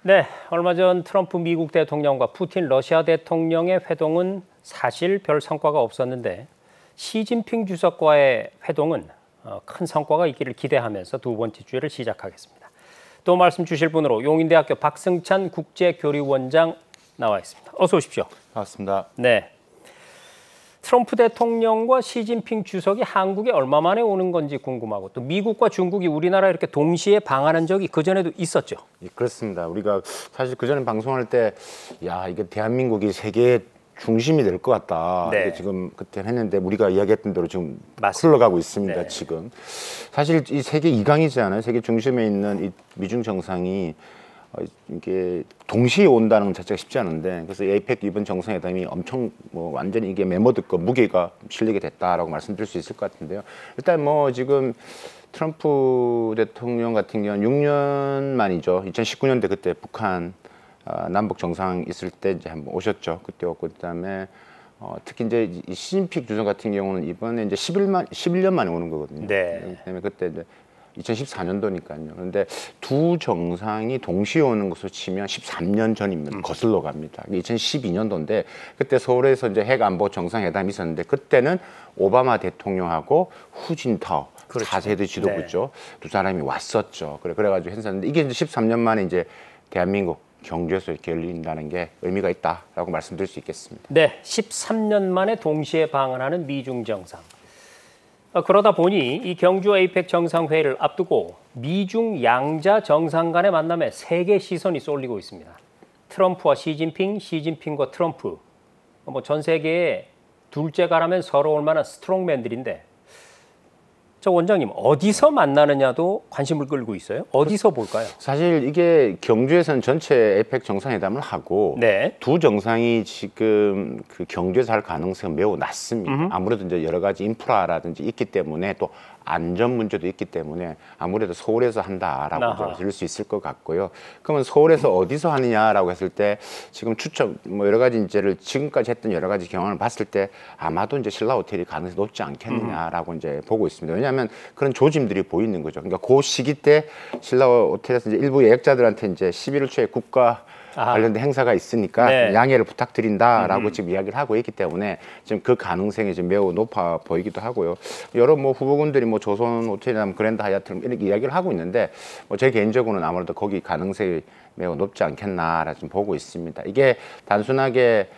네, 얼마 전 트럼프 미국 대통령과 푸틴 러시아 대통령의 회동은 사실 별 성과가 없었는데 시진핑 주석과의 회동은 큰 성과가 있기를 기대하면서 두 번째 주제를 시작하겠습니다. 또 말씀 주실 분으로 용인대학교 박승찬 국제교류원장 나와 있습니다. 어서 오십시오. 반갑습니다. 네. 트럼프 대통령과 시진핑 주석이 한국에 얼마 만에 오는 건지 궁금하고 또 미국과 중국이 우리나라에 이렇게 동시에 방한한 적이 그전에도 있었죠. 예, 그렇습니다. 우리가 사실 그전에 방송할 때 이게 대한민국이 세계의 중심이 될 것 같다. 네. 이게 지금 그때 했는데 우리가 이야기했던 대로 지금 맞습니다. 흘러가고 있습니다. 네. 지금. 사실 이 세계 2강이잖아요. 세계 중심에 있는 이 미중 정상이 이게 동시에 온다는 것 자체가 쉽지 않은데, 그래서 에이펙 이번 정상회담이 엄청 완전히 이게 메모듣고 무게가 실리게 됐다라고 말씀드릴 수 있을 것 같은데요. 일단 지금 트럼프 대통령 같은 경우는 6년 만이죠. 2019년대 그때 북한 남북 정상 있을 때 이제 한번 오셨죠. 그때 왔고, 그다음에 특히 이제 이 시진핑 주석 같은 경우는 이번에 이제 11년 만에 오는 거거든요. 네. 그다음에 그때 이제 2014년도니까요. 그런데 두 정상이 동시에 오는 것으로 치면 13년 전입니다. 거슬러 갑니다. 2012년도인데 그때 서울에서 이제 핵안보 정상회담이 있었는데 그때는 오바마 대통령하고 후진타오 그렇죠. 4세대 지도부죠. 네. 두 사람이 왔었죠. 그래가지고 했었는데 이게 이제 13년 만에 이제 대한민국 경주에서 이렇게 열린다는 게 의미가 있다라고 말씀드릴 수 있겠습니다. 네, 13년 만에 동시에 방한하는 미중 정상. 그러다 보니 이 경주 에이펙 정상회의를 앞두고 미중 양자 정상 간의 만남에 세계 시선이 쏠리고 있습니다. 트럼프와 시진핑, 시진핑과 트럼프. 전 세계에 둘째가라면 서러울 만한 스트롱맨들인데 저 원장님 어디서 만나느냐도 관심을 끌고 있어요. 어디서 볼까요? 사실 이게 경주에서는 전체 에이펙 정상회담을 하고 네. 두 정상이 지금 그 경주에서 할 가능성은 매우 낮습니다. 아무래도 이제 여러 가지 인프라라든지 있기 때문에 또 안전 문제도 있기 때문에 아무래도 서울에서 한다라고 들을 수 있을 것 같고요. 그러면 서울에서 어디서 하느냐라고 했을 때 지금 추천 여러 가지 이제를 지금까지 했던 여러 가지 경험을 봤을 때 아마도 이제 신라 호텔이 가능성이 높지 않겠느냐라고 이제 보고 있습니다. 왜냐하면 그런 조짐들이 보이는 거죠. 그러니까 그 시기 때 신라 호텔에서 이제 일부 예약자들한테 이제 11월 초에 국가 관련된 행사가 있으니까 네. 양해를 부탁드린다라고 지금 이야기를 하고 있기 때문에 지금 그 가능성이 지금 매우 높아 보이기도 하고요. 여러 후보군들이 조선 호텔이나 그랜드 하얏트 이렇게 이야기를 하고 있는데 제 개인적으로는 아무래도 거기 가능성이 매우 높지 않겠나라 좀 보고 있습니다. 이게 단순하게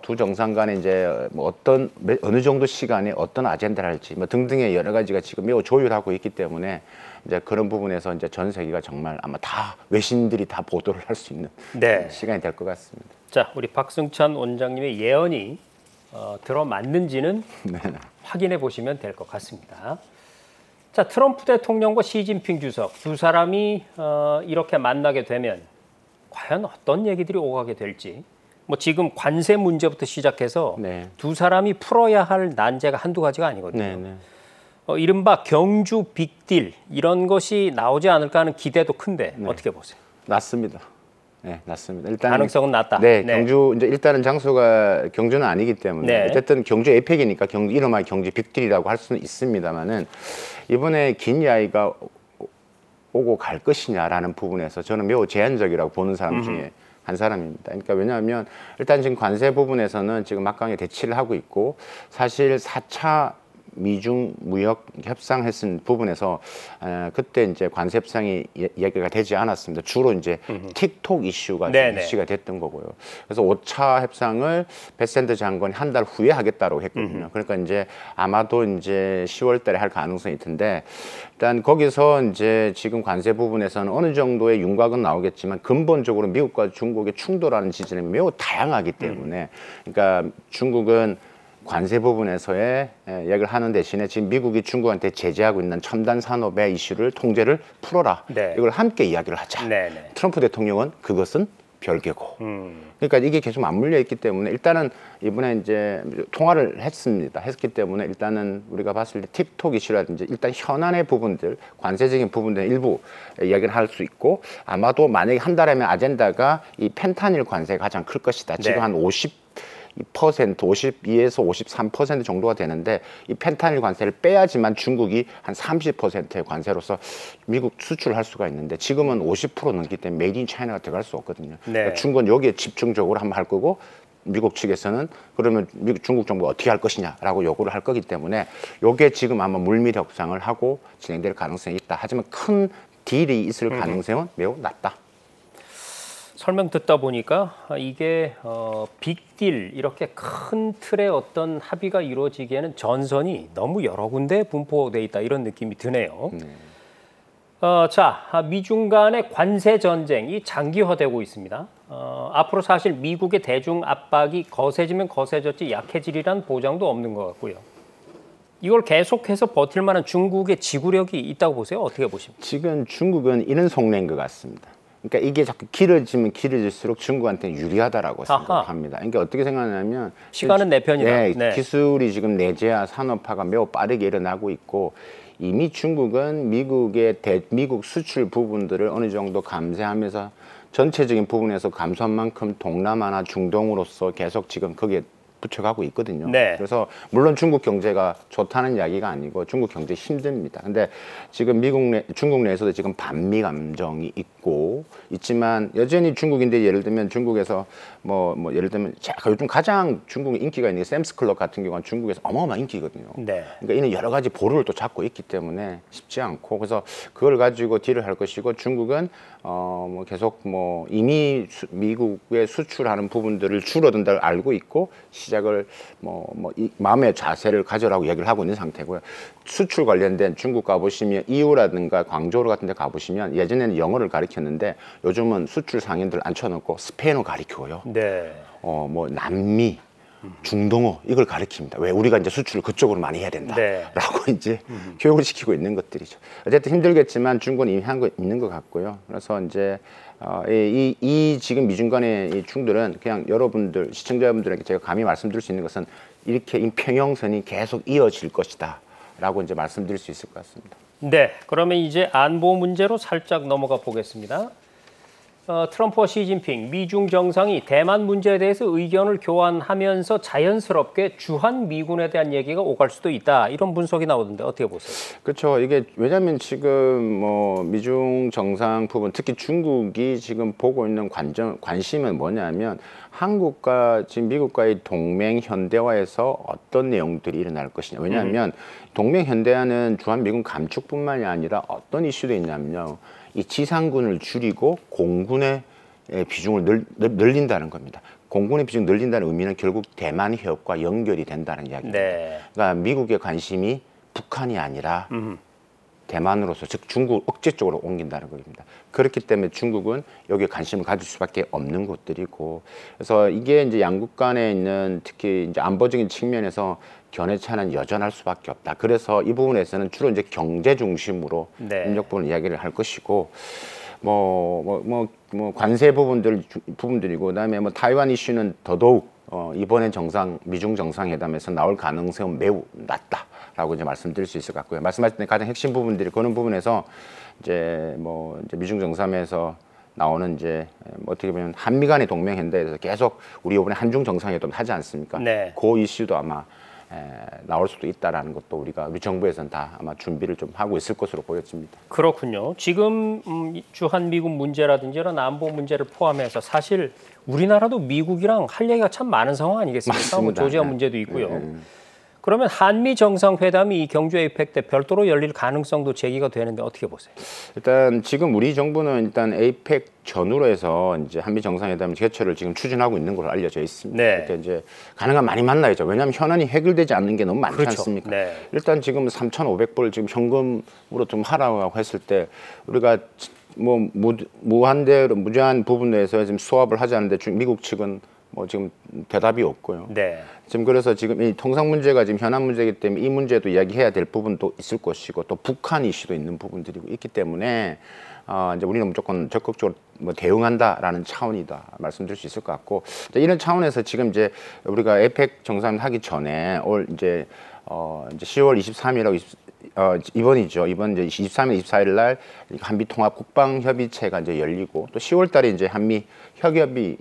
두 정상 간에 이제 어느 정도 시간에 어떤 아젠다를 할지 등등의 여러 가지가 지금 매우 조율하고 있기 때문에 이제 그런 부분에서 이제 전 세계가 정말 아마 다 외신들이 다 보도를 할 수 있는 네. 시간이 될 것 같습니다. 자, 우리 박승찬 원장님의 예언이 들어맞는지는 네. 확인해 보시면 될 것 같습니다. 자, 트럼프 대통령과 시진핑 주석 두 사람이 이렇게 만나게 되면 과연 어떤 얘기들이 오가게 될지. 지금 관세 문제부터 시작해서 네. 두 사람이 풀어야 할 난제가 한두 가지가 아니거든요. 네, 네. 이른바 경주 빅딜 이런 것이 나오지 않을까 하는 기대도 큰데 네. 어떻게 보세요? 낮습니다. 네, 낮습니다. 일단 가능성은 낮다. 네, 네. 경주 이제 일단은 장소가 경주는 아니기 때문에 네. 어쨌든 경주 에이펙이니까 이름하여 경주 빅딜이라고 할 수는 있습니다만은 이번에 긴 야이가 오고 갈 것이냐라는 부분에서 저는 매우 제한적이라고 보는 사람 중에 한 사람입니다. 그러니까 왜냐하면 일단 지금 관세 부분에서는 지금 막강하게 대치를 하고 있고 사실 4차 미중 무역 협상 했은 부분에서 그때 이제 관세 협상이 이야기가 되지 않았습니다. 주로 이제 틱톡 이슈가 이슈가 됐던 거고요. 그래서 5차 협상을 베센더 장관이 한 달 후에 하겠다고 했거든요. 그러니까 이제 아마도 이제 10월달에 할 가능성이 있는데 일단 거기서 이제 지금 관세 부분에서는 어느 정도의 윤곽은 나오겠지만 근본적으로 미국과 중국의 충돌하는 지점이 매우 다양하기 때문에 그러니까 중국은 관세 부분에서의 이야기를 하는 대신에 지금 미국이 중국한테 제재하고 있는 첨단 산업의 이슈를 통제를 풀어라. 네. 이걸 함께 이야기를 하자. 네네. 트럼프 대통령은 그것은 별개고. 그러니까 이게 계속 맞물려 있기 때문에 일단은 이번에 이제 통화를 했기 때문에 일단은 우리가 봤을 때 틱톡 이슈라든지 일단 현안의 부분들, 관세적인 부분들 일부 이야기를 할 수 있고 아마도 만약에 한다라면 아젠다가 이 펜타닐 관세가 가장 클 것이다. 지금 한 50 52에서 53% 정도가 되는데 이 펜타닐 관세를 빼야지만 중국이 한 30%의 관세로서 미국 수출할 수가 있는데 지금은 50% 넘기 때문에 메이드 인 차이나가 들어갈 수 없거든요. 네. 그러니까 중국은 여기에 집중적으로 한번 할 거고 미국 측에서는 그러면 중국 정부가 어떻게 할 것이냐라고 요구를 할 거기 때문에 이게 지금 아마 물밀 협상을 하고 진행될 가능성이 있다. 하지만 큰 딜이 있을 가능성은 매우 낮다. 설명 듣다 보니까 이게 빅딜 이렇게 큰 틀의 어떤 합의가 이루어지기에는 전선이 너무 여러 군데 분포돼 있다 이런 느낌이 드네요. 자, 미중 간의 관세 전쟁이 장기화되고 있습니다. 앞으로 사실 미국의 대중 압박이 거세지면 거세졌지 약해지리란 보장도 없는 것 같고요. 이걸 계속해서 버틸 만한 중국의 지구력이 있다고 보세요? 어떻게 보십니까? 지금 중국은 이런 속내인 것 같습니다. 그러니까 이게 자꾸 길어지면 길어질수록 중국한테 유리하다라고 생각합니다. 그러니까 어떻게 생각하냐면 시간은 내 편이다. 네, 네. 기술이 지금 내재화 산업화가 매우 빠르게 일어나고 있고 이미 중국은 미국 수출 부분들을 어느 정도 감세하면서 전체적인 부분에서 감소한 만큼 동남아나 중동으로서 계속 지금 거기에 붙여가고 있거든요. 네. 그래서 물론 중국 경제가 좋다는 이야기가 아니고 중국 경제 힘듭니다. 근데 지금 중국 내에서도 지금 반미 감정이 있지만 여전히 중국인데 예를 들면 중국에서 뭐 예를 들면 요즘 가장 중국에 인기가 있는 게 샘스클럽 같은 경우는 중국에서 어마어마한 인기거든요. 네. 그러니까 이는 여러 가지 보루를 또 잡고 있기 때문에 쉽지 않고 그래서 그걸 가지고 딜을 할 것이고 중국은 뭐 계속 뭐 이미 미국에 수출하는 부분들을 줄어든다를 알고 있고 시작을 이 마음의 자세를 가져라고 얘기를 하고 있는 상태고요. 수출 관련된 중국 가보시면 이유라든가 광저우 같은 데 가보시면 예전에는 영어를 가르쳤는데 요즘은 수출 상인들 앉혀놓고 스페인어 가르쳐요. 네. 뭐 남미, 중동어 이걸 가르칩니다. 왜 우리가 이제 수출을 그쪽으로 많이 해야 된다라고 네. 이제 교육을 시키고 있는 것들이죠. 어쨌든 힘들겠지만 중국은 이미 한 거 있는 것 같고요. 그래서 이제 이 지금 미중 간의 이 충돌은 그냥 여러분들 시청자분들에게 제가 감히 말씀드릴 수 있는 것은 이렇게 이 평형선이 계속 이어질 것이다라고 이제 말씀드릴 수 있을 것 같습니다. 네, 그러면 이제 안보 문제로 살짝 넘어가 보겠습니다. 트럼프와 시진핑 미중 정상이 대만 문제에 대해서 의견을 교환하면서 자연스럽게 주한 미군에 대한 얘기가 오갈 수도 있다 이런 분석이 나오던데 어떻게 보세요? 그렇죠. 이게 왜냐하면 지금 뭐 미중 정상 부분 특히 중국이 지금 보고 있는 관심은 뭐냐면 한국과 지금 미국과의 동맹 현대화에서 어떤 내용들이 일어날 것이냐. 왜냐하면 동맹 현대화는 주한 미군 감축뿐만이 아니라 어떤 이슈도 있냐면요. 이 지상군을 줄이고 공군의 비중을 늘린다는 겁니다. 공군의 비중을 늘린다는 의미는 결국 대만 해협과 연결이 된다는 이야기입니다. 네. 그러니까 미국의 관심이 북한이 아니라 대만으로서 즉 중국을 억제적으로 옮긴다는 겁니다. 그렇기 때문에 중국은 여기에 관심을 가질 수밖에 없는 곳들이고 그래서 이게 이제 양국 간에 있는 특히 이제 안보적인 측면에서 견해차는 여전할 수밖에 없다. 그래서 이 부분에서는 주로 이제 경제 중심으로 네. 인력 부분 이야기를 할 것이고 관세 부분들이고 그다음에 뭐 타이완 이슈는 더더욱 이번에 미중 정상회담에서 나올 가능성은 매우 낮다라고 이제 말씀드릴 수 있을 것 같고요. 말씀하신 때 가장 핵심 부분들이 그런 부분에서 이제 미중 정상회담에서 나오는 이제 어떻게 보면 한미 간의 동맹 현대에 대해서 계속 우리 이번에 한중 정상회담 하지 않습니까? 네. 그 이슈도 아마 나올 수도 있다라는 것도 우리 정부에서는 다 아마 준비를 좀 하고 있을 것으로 보여집니다. 그렇군요. 지금 주한 미군 문제라든지 이런 안보 문제를 포함해서 사실 우리나라도 미국이랑 할 얘기가 참 많은 상황 아니겠습니까? 맞습니다. 뭐 조지아 문제도 있고요. 그러면 한미 정상회담이 이 경주 에이펙 때 별도로 열릴 가능성도 제기가 되는데 어떻게 보세요? 일단 지금 우리 정부는 일단 에이펙 전후로 해서 이제 한미 정상회담 개최를 지금 추진하고 있는 걸로 알려져 있습니다. 네. 그러니까 이제 가능한 많이 만나야죠. 왜냐하면 현안이 해결되지 않는 게 너무 많지 그렇죠. 않습니까? 네. 일단 지금 3,500불 지금 현금으로 좀 하라고 했을 때 우리가 뭐 무제한 부분에서 지금 수합을 하자는데 미국 측은 뭐 지금 대답이 없고요. 네. 지금 그래서 지금 이 통상 문제가 지금 현안 문제이기 때문에 이 문제도 이야기해야 될 부분도 있을 것이고 또 북한 이슈도 있는 부분들이 있기 때문에 이제 우리는 무조건 적극적으로 대응한다라는 차원이다 말씀드릴 수 있을 것 같고 이런 차원에서 지금 이제 우리가 에이펙 정상회담 하기 전에 이제 10월 23일하고 이번이죠. 이번 이제 23일, 24일 날 한미 통합 국방 협의체가 이제 열리고 또 10월 달에 이제 한미 협의이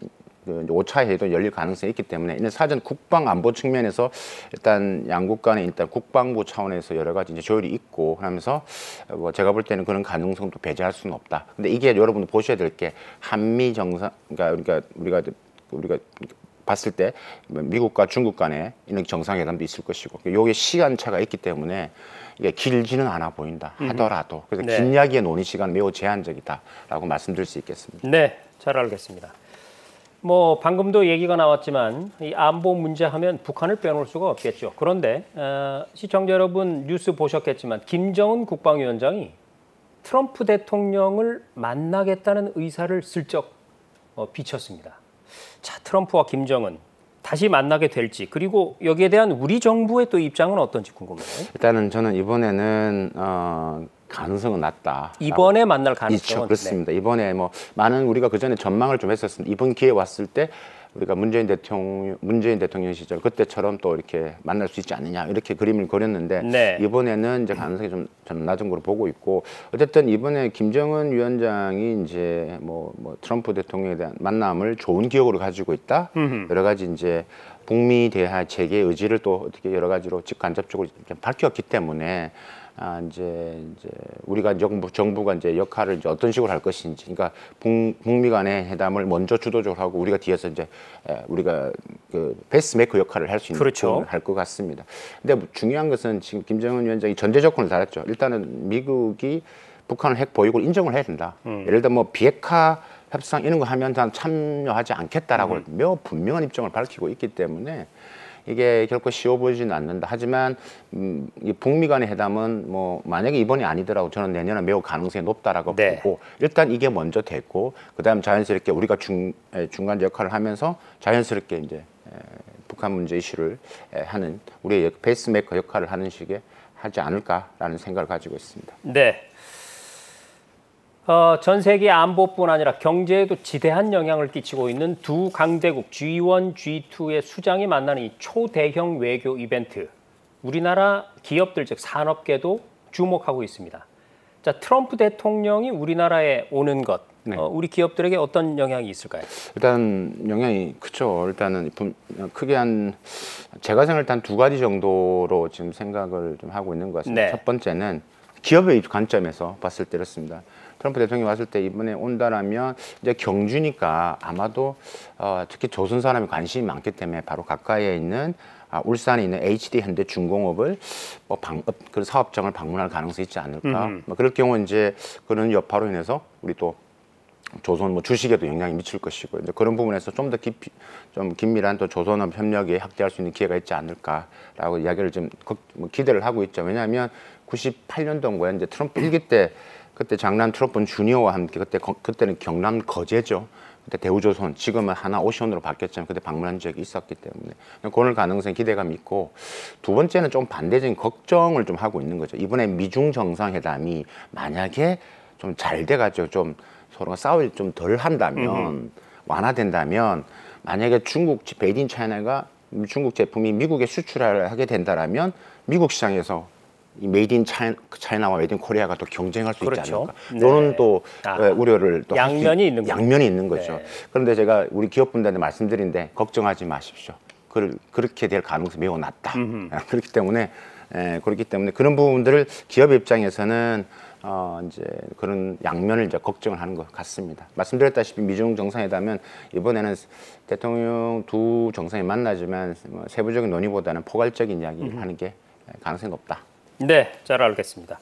그 5차 회의도 열릴 가능성이 있기 때문에 이는 사전 국방 안보 측면에서 일단 양국 간에 일단 국방부 차원에서 여러 가지 이제 조율이 있고 하면서 뭐 제가 볼 때는 그런 가능성도 배제할 수는 없다. 근데 이게 여러분들 보셔야 될 게 한미 정상 그러니까 우리가 봤을 때 미국과 중국 간에 이런 정상회담도 있을 것이고 요게 시간차가 있기 때문에 이게 길지는 않아 보인다 하더라도 그래서 네. 긴 이야기의 논의 시간은 매우 제한적이다라고 말씀드릴 수 있겠습니다. 네, 잘 알겠습니다. 뭐 방금도 얘기가 나왔지만 이 안보 문제 하면 북한을 빼놓을 수가 없겠죠. 그런데 시청자 여러분 뉴스 보셨겠지만 김정은 국방위원장이 트럼프 대통령을 만나겠다는 의사를 슬쩍 비쳤습니다. 자, 트럼프와 김정은 다시 만나게 될지 그리고 여기에 대한 우리 정부의 또 입장은 어떤지 궁금해요. 일단은 저는 이번에는 가능성은 낮다. 이번에 만날 가능성은 있죠. 그렇습니다. 네. 이번에 뭐 많은 우리가 그 전에 전망을 좀 했었습니다. 이번 기회 왔을 때 우리가 문재인 대통령 시절 그때처럼 또 이렇게 만날 수 있지 않느냐 이렇게 그림을 그렸는데 네. 이번에는 이제 가능성이 좀 낮은 걸로 보고 있고 어쨌든 이번에 김정은 위원장이 이제 뭐 트럼프 대통령에 대한 만남을 좋은 기억으로 가지고 있다. 여러 가지 이제 북미 대화 재개 의지를 또 어떻게 여러 가지로 직간접적으로 밝혔기 때문에 이제 우리가 정부가 이제 역할을 이제 어떤 식으로 할 것인지, 그러니까 북미 간의 회담을 먼저 주도적으로 하고 우리가 뒤에서 이제 우리가 그 패스메이커 역할을 할 수 있는 그렇죠. 할 것 같습니다. 근데 중요한 것은 지금 김정은 위원장이 전제 조건을 달았죠. 일단은 미국이 북한을 핵 보유국을 인정을 해야 된다. 예를 들어 뭐 비핵화 협상 이런 거 하면 난 참여하지 않겠다라고 매우 분명한 입장을 밝히고 있기 때문에. 이게 결코 쉬워 보이지는 않는다. 하지만 이 북미 간의 회담은 뭐 만약에 이번이 아니더라도 저는 내년에 매우 가능성이 높다라고 네. 보고 일단 이게 먼저 됐고 그다음 자연스럽게 우리가 중간 역할을 하면서 자연스럽게 이제 북한 문제 이슈를 하는 우리의 페이스메이커 역할을 하는 식의 하지 않을까라는 생각을 가지고 있습니다. 네. 전 세계 안보뿐 아니라 경제에도 지대한 영향을 끼치고 있는 두 강대국 G1, G2의 수장이 만나는 이 초대형 외교 이벤트. 우리나라 기업들 즉 산업계도 주목하고 있습니다. 자, 트럼프 대통령이 우리나라에 오는 것, 네. 우리 기업들에게 어떤 영향이 있을까요? 일단 영향이 크죠. 일단은 크게 제가 생각할 때 한 두 가지 정도로 지금 생각을 좀 하고 있는 것 같습니다. 네. 첫 번째는 기업의 관점에서 봤을 때 그렇습니다. 트럼프 대통령이 왔을 때 이번에 온다라면 이제 경주니까 아마도 특히 조선 사람이 관심이 많기 때문에 바로 가까이에 있는 울산에 있는 HD 현대중공업을 그 사업장을 방문할 가능성이 있지 않을까. 뭐 그럴 경우 이제 그런 여파로 인해서 우리 또 조선 뭐 주식에도 영향이 미칠 것이고 이제 그런 부분에서 좀 더 깊이 좀 긴밀한 또 조선업 협력에 확대할 수 있는 기회가 있지 않을까라고 이야기를 좀 기대를 하고 있죠. 왜냐하면 98년도인가에 이제 트럼프 1기 때 그때 장남 트럼프 주니어와 함께 그때는 경남 거제죠. 그때 대우조선 지금은 하나오션으로 바뀌었지만 그때 방문한 적이 있었기 때문에 그럴 가능성이 기대감이 있고 두 번째는 좀 반대적인 걱정을 좀 하고 있는 거죠. 이번에 미중 정상회담이 만약에 좀 잘 돼가지고 좀 서로가 싸울 좀 덜 한다면 완화된다면 만약에 베이드 인 차이나가 중국 제품이 미국에 수출을 하게 된다라면 미국 시장에서 이 메이드 인 차이나와 메이드 인 코리아가 또 경쟁할 수 있지 않을까. 너는 또 우려를 또 양면이 있는 거죠. 네. 그런데 제가 우리 기업분들한테 말씀드린데 걱정하지 마십시오. 그렇게 될 가능성이 매우 낮다. 그렇기 때문에 그런 부분들을 기업 입장에서는 이제 그런 양면을 이제 걱정을 하는 것 같습니다. 말씀드렸다시피 미중 정상회담은 이번에는 대통령 두 정상이 만나지만 세부적인 논의보다는 포괄적인 이야기를 하는 게 가능성이 높다. 네, 잘 알겠습니다.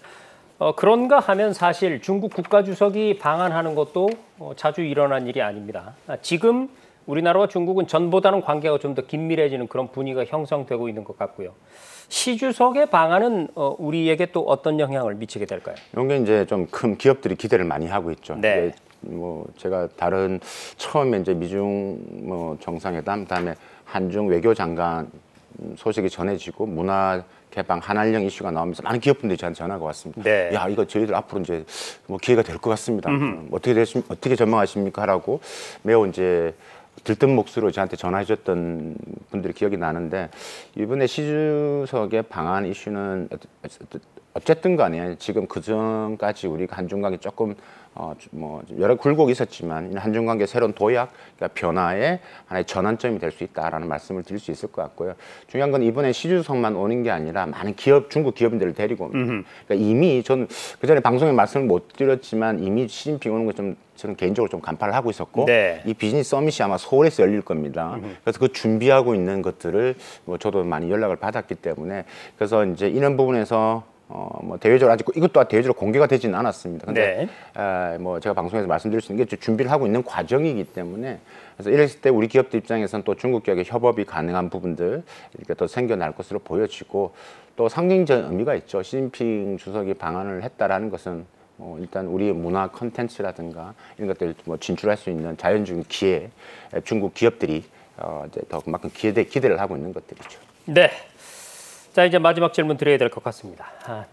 그런가 하면 사실 중국 국가주석이 방한하는 것도 자주 일어난 일이 아닙니다. 지금 우리나라와 중국은 전보다는 관계가 좀 더 긴밀해지는 그런 분위기가 형성되고 있는 것 같고요. 시 주석의 방한은 우리에게 또 어떤 영향을 미치게 될까요? 이런 게 이제 좀 큰 기업들이 기대를 많이 하고 있죠. 네. 뭐 제가 처음에 이제 미중 정상회담, 그다음에 한중 외교장관 소식이 전해지고 문화 개방 한한령 이슈가 나오면서 많은 기업분들이 저한테 전화가 왔습니다. 네. 야, 이거 저희들 앞으로 이제 뭐 기회가 될 것 같습니다. 어떻게 전망하십니까? 하라고 매우 이제 들뜬 목소리로 저한테 전화해 줬던 분들이 기억이 나는데 이번에 시 주석의 방한 이슈는 어쨌든 간에 지금 그전까지 우리가 한중 관계 조금 뭐 여러 굴곡이 있었지만 한중 관계 새로운 도약, 그러니까 변화의 하나의 전환점이 될 수 있다라는 말씀을 드릴 수 있을 것 같고요. 중요한 건 이번에 시주석만 오는 게 아니라 많은 중국 기업인들을 데리고 옵니다. 그러니까 이미 저는 그 전에 방송에 말씀을 못 드렸지만 이미 시진핑 오는 거 좀 저는 개인적으로 좀 간파를 하고 있었고 네. 이 비즈니스 서밋이 아마 서울에서 열릴 겁니다. 그래서 그 준비하고 있는 것들을 뭐 저도 많이 연락을 받았기 때문에 그래서 이제 이런 부분에서 뭐 대외적으로 아직 이것도 대외적으로 공개가 되지는 않았습니다. 근데 네. 뭐 제가 방송에서 말씀드릴 수 있는 게 준비를 하고 있는 과정이기 때문에 그래서 이랬을 때 우리 기업들 입장에서는 또 중국 기업의 협업이 가능한 부분들 이렇게 또 생겨날 것으로 보여지고 또 상징적 의미가 있죠. 시진핑 주석이 방한을 했다라는 것은 일단 우리의 문화 콘텐츠라든가 이런 것들 뭐 진출할 수 있는 자연적인 기회, 중국 기업들이 이제 더 그만큼 기대를 하고 있는 것들이죠. 네. 자, 이제 마지막 질문 드려야 될 것 같습니다.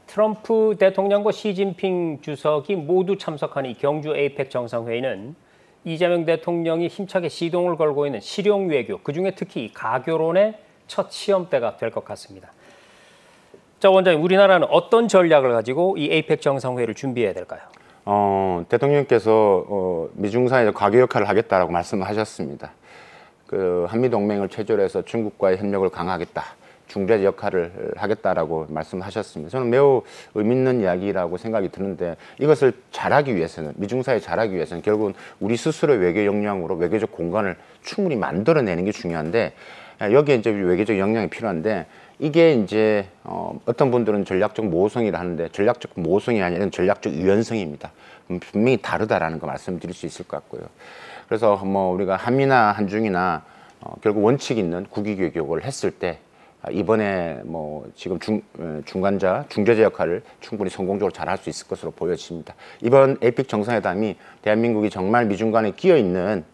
트럼프 대통령과 시진핑 주석이 모두 참석한 이 경주 에이펙 정상회의는 이재명 대통령이 힘차게 시동을 걸고 있는 실용 외교, 그중에 특히 이 가교론의 첫 시험대가 될 것 같습니다. 자, 원장님, 우리나라는 어떤 전략을 가지고 이 에이펙 정상회의를 준비해야 될까요? 대통령께서 미중 사이에서 과교 역할을 하겠다라고 말씀하셨습니다. 그 한미 동맹을 체결해서 중국과의 협력을 강화하겠다. 중재 역할을 하겠다라고 말씀하셨습니다. 저는 매우 의미 있는 이야기라고 생각이 드는데 이것을 잘하기 위해서는 미중 사이 잘하기 위해서는 결국은 우리 스스로의 외교 역량으로 외교적 공간을 충분히 만들어내는 게 중요한데 여기에 이제 외교적 역량이 필요한데 이게 이제 어떤 분들은 전략적 모호성이라 하는데 전략적 모호성이 아니라 전략적 유연성입니다. 분명히 다르다라는 거 말씀드릴 수 있을 것 같고요. 그래서 뭐 우리가 한미나 한중이나 결국 원칙 있는 국익 외교를 했을 때 이번에 뭐 지금 중간자, 중재자 역할을 충분히 성공적으로 잘할 수 있을 것으로 보여집니다. 이번 에이펙 정상회담이 대한민국이 정말 미중 간에 끼어 있는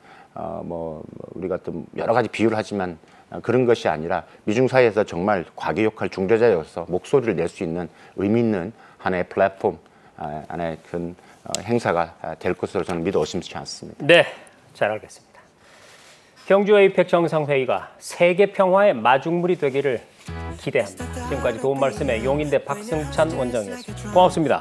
뭐 우리가 또 여러 가지 비유를 하지만 그런 것이 아니라 미중 사이에서 정말 과교 역할 중재자로서 목소리를 낼 수 있는 의미 있는 하나의 플랫폼, 하나의 큰 행사가 될 것으로 저는 믿어 의심치 않습니다. 네, 잘 알겠습니다. 경주 에이펙 정상회의가 세계 평화의 마중물이 되기를 기대합니다. 지금까지 도움 말씀의 용인대 박승찬 원장이었습니다. 고맙습니다.